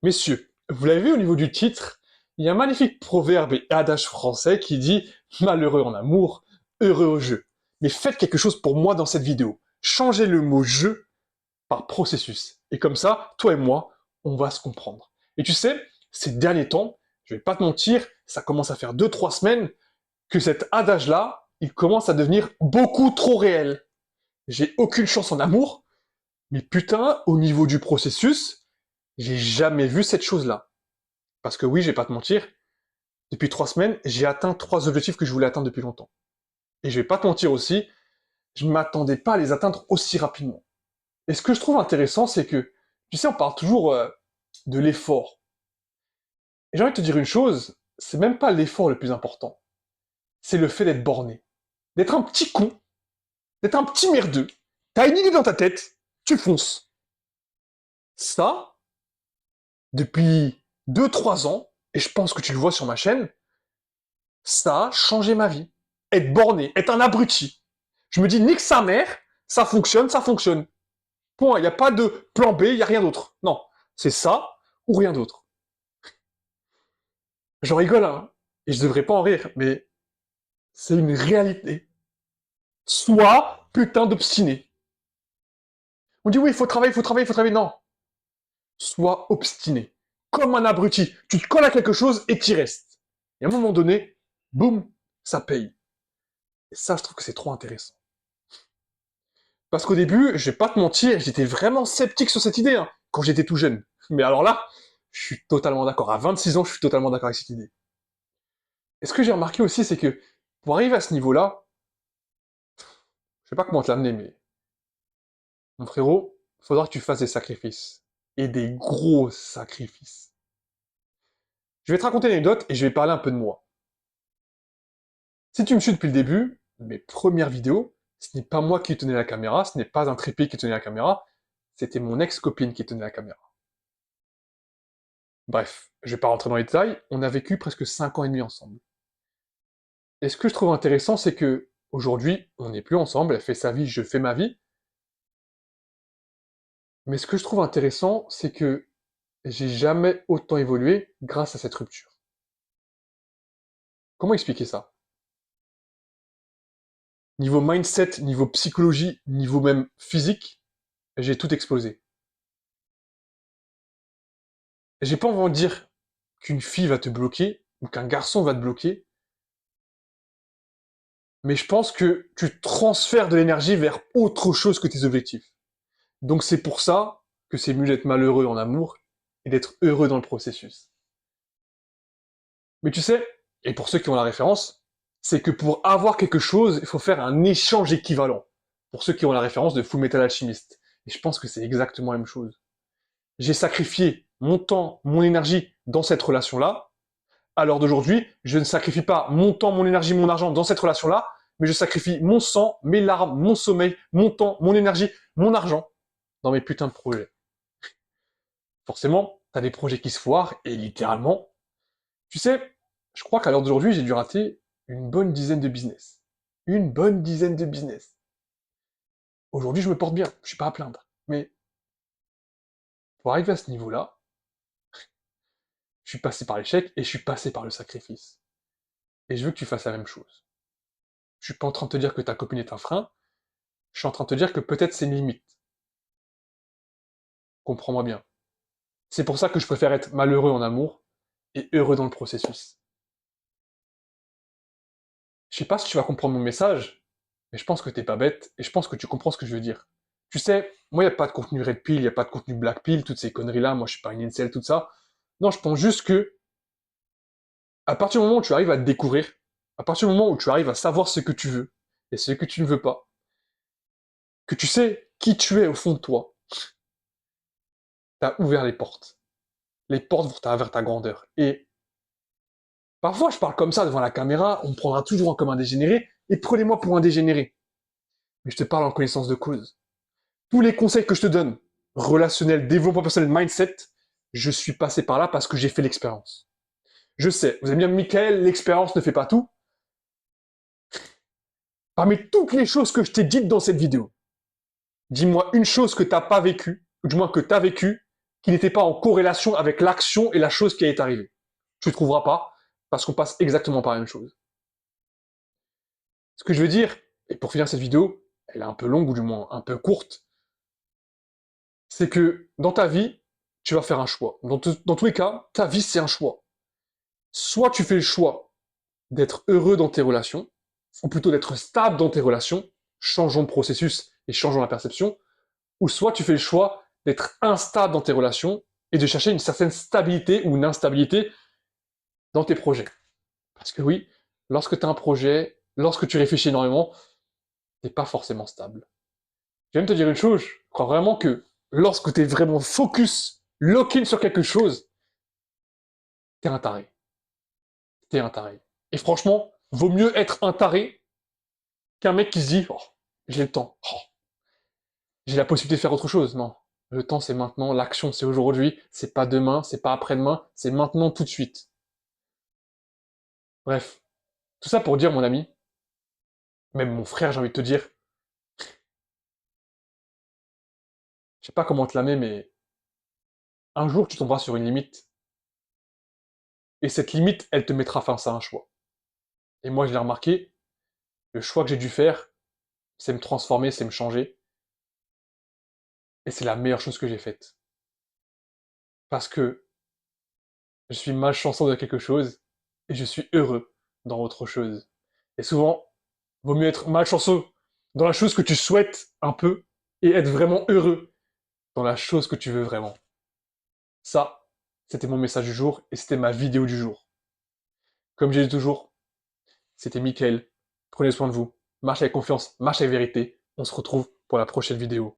Messieurs, vous l'avez vu au niveau du titre, il y a un magnifique proverbe et adage français qui dit malheureux en amour, heureux au jeu. Mais faites quelque chose pour moi dans cette vidéo. Changez le mot jeu par processus. Et comme ça, toi et moi, on va se comprendre. Et tu sais, ces derniers temps, je vais pas te mentir, ça commence à faire 2, 3 semaines que cet adage-là, il commence à devenir beaucoup trop réel. J'ai aucune chance en amour, mais putain, au niveau du processus, j'ai jamais vu cette chose-là. Parce que oui, je vais pas te mentir, depuis 3 semaines, j'ai atteint 3 objectifs que je voulais atteindre depuis longtemps. Et je vais pas te mentir aussi, je m'attendais pas à les atteindre aussi rapidement. Et ce que je trouve intéressant, c'est que, tu sais, on parle toujours de l'effort. Et j'ai envie de te dire une chose, c'est même pas l'effort le plus important. C'est le fait d'être borné. D'être un petit con, d'être un petit merdeux. T'as une idée dans ta tête, tu fonces. Ça, depuis 2, 3 ans, et je pense que tu le vois sur ma chaîne, ça a changé ma vie. Être borné, être un abruti. Je me dis, nique sa mère, ça fonctionne, ça fonctionne. Point, il n'y a pas de plan B, il n'y a rien d'autre. Non, c'est ça ou rien d'autre. J'en rigole, hein, et je devrais pas en rire, mais c'est une réalité. Sois putain d'obstiné. On dit oui, il faut travailler, il faut travailler, il faut travailler. Non, sois obstiné. Comme un abruti. Tu te colles à quelque chose et t'y restes. Et à un moment donné, boum, ça paye. Et ça, je trouve que c'est trop intéressant. Parce qu'au début, je vais pas te mentir, j'étais vraiment sceptique sur cette idée, hein, quand j'étais tout jeune. Mais alors là, je suis totalement d'accord. À 26 ans, je suis totalement d'accord avec cette idée. Et ce que j'ai remarqué aussi, c'est que pour arriver à ce niveau-là, je sais pas comment te l'amener, mais mon frérot, il faudra que tu fasses des sacrifices. Et des gros sacrifices. Je vais te raconter une anecdote et je vais parler un peu de moi. Si tu me suis depuis le début, mes premières vidéos, ce n'est pas moi qui tenais la caméra, ce n'est pas un trépied qui tenait la caméra, c'était mon ex-copine qui tenait la caméra. Bref, je vais pas rentrer dans les détails, on a vécu presque 5 ans et demi ensemble. Et ce que je trouve intéressant, c'est que aujourd'hui, on n'est plus ensemble, elle fait sa vie, je fais ma vie. Mais ce que je trouve intéressant, c'est que j'ai jamais autant évolué grâce à cette rupture. Comment expliquer ça? Niveau mindset, niveau psychologie, niveau même physique, j'ai tout explosé. J'ai pas envie de dire qu'une fille va te bloquer ou qu'un garçon va te bloquer, mais je pense que tu transfères de l'énergie vers autre chose que tes objectifs. Donc c'est pour ça que c'est mieux d'être malheureux en amour et d'être heureux dans le processus. Mais tu sais, et pour ceux qui ont la référence, c'est que pour avoir quelque chose, il faut faire un échange équivalent. Pour ceux qui ont la référence de Full Metal Alchemist. Et je pense que c'est exactement la même chose. J'ai sacrifié mon temps, mon énergie dans cette relation-là. À l'heure d'aujourd'hui, je ne sacrifie pas mon temps, mon énergie, mon argent dans cette relation-là, mais je sacrifie mon sang, mes larmes, mon sommeil, mon temps, mon énergie, mon argent dans mes putains de projets. Forcément, t'as des projets qui se foirent, et littéralement, tu sais, je crois qu'à l'heure d'aujourd'hui, j'ai dû rater une bonne dizaine de business. Une bonne dizaine de business. Aujourd'hui, je me porte bien, je suis pas à plaindre. Mais pour arriver à ce niveau-là, je suis passé par l'échec et je suis passé par le sacrifice. Et je veux que tu fasses la même chose. Je suis pas en train de te dire que ta copine est un frein, je suis en train de te dire que peut-être c'est une limite. Comprends-moi bien. C'est pour ça que je préfère être malheureux en amour et heureux dans le processus. Je sais pas si tu vas comprendre mon message, mais je pense que t'es pas bête et je pense que tu comprends ce que je veux dire. Tu sais, moi, il n'y a pas de contenu red pill, il n'y a pas de contenu black pill, toutes ces conneries-là, moi, je suis pas une incel, tout ça. Non, je pense juste que, à partir du moment où tu arrives à te découvrir, à partir du moment où tu arrives à savoir ce que tu veux et ce que tu ne veux pas, que tu sais qui tu es au fond de toi, t'as ouvert les portes. Les portes vers ta grandeur. Et parfois, je parle comme ça devant la caméra, on me prendra toujours comme un dégénéré, et prenez-moi pour un dégénéré. Mais je te parle en connaissance de cause. Tous les conseils que je te donne, relationnel, développement personnel, mindset, je suis passé par là parce que j'ai fait l'expérience. Je sais, vous allez me dire, Michael, l'expérience ne fait pas tout. Parmi toutes les choses que je t'ai dites dans cette vidéo, dis-moi une chose que t'as pas vécue, ou du moins que t'as vécue, qui n'était pas en corrélation avec l'action et la chose qui est arrivée. Tu ne trouveras pas, parce qu'on passe exactement par la même chose. Ce que je veux dire, et pour finir cette vidéo, elle est un peu longue ou du moins un peu courte, c'est que dans ta vie, tu vas faire un choix. Dans tous les cas, ta vie, c'est un choix. Soit tu fais le choix d'être heureux dans tes relations, ou plutôt d'être stable dans tes relations, changeons de processus et changeons la perception, ou soit tu fais le choix d'être instable dans tes relations et de chercher une certaine stabilité ou une instabilité dans tes projets. Parce que oui, lorsque tu as un projet, lorsque tu réfléchis énormément, t'es pas forcément stable. Je viens de te dire une chose, je crois vraiment que lorsque tu es vraiment focus, lock-in sur quelque chose, t'es un taré. T'es un taré. Et franchement, vaut mieux être un taré qu'un mec qui se dit, oh, j'ai le temps, oh, j'ai la possibilité de faire autre chose. Non. Le temps, c'est maintenant, l'action, c'est aujourd'hui, c'est pas demain, c'est pas après-demain, c'est maintenant, tout de suite. Bref. Tout ça pour dire, mon ami, même mon frère, j'ai envie de te dire, je sais pas comment te la mets, mais un jour, tu tomberas sur une limite, et cette limite, elle te mettra face à un choix. Et moi, je l'ai remarqué, le choix que j'ai dû faire, c'est me transformer, c'est me changer, et c'est la meilleure chose que j'ai faite. Parce que je suis malchanceux dans quelque chose, et je suis heureux dans autre chose. Et souvent, vaut mieux être malchanceux dans la chose que tu souhaites un peu, et être vraiment heureux dans la chose que tu veux vraiment. Ça, c'était mon message du jour, et c'était ma vidéo du jour. Comme j'ai dit toujours, c'était Mickaël. Prenez soin de vous. Marche avec confiance, marche avec vérité. On se retrouve pour la prochaine vidéo.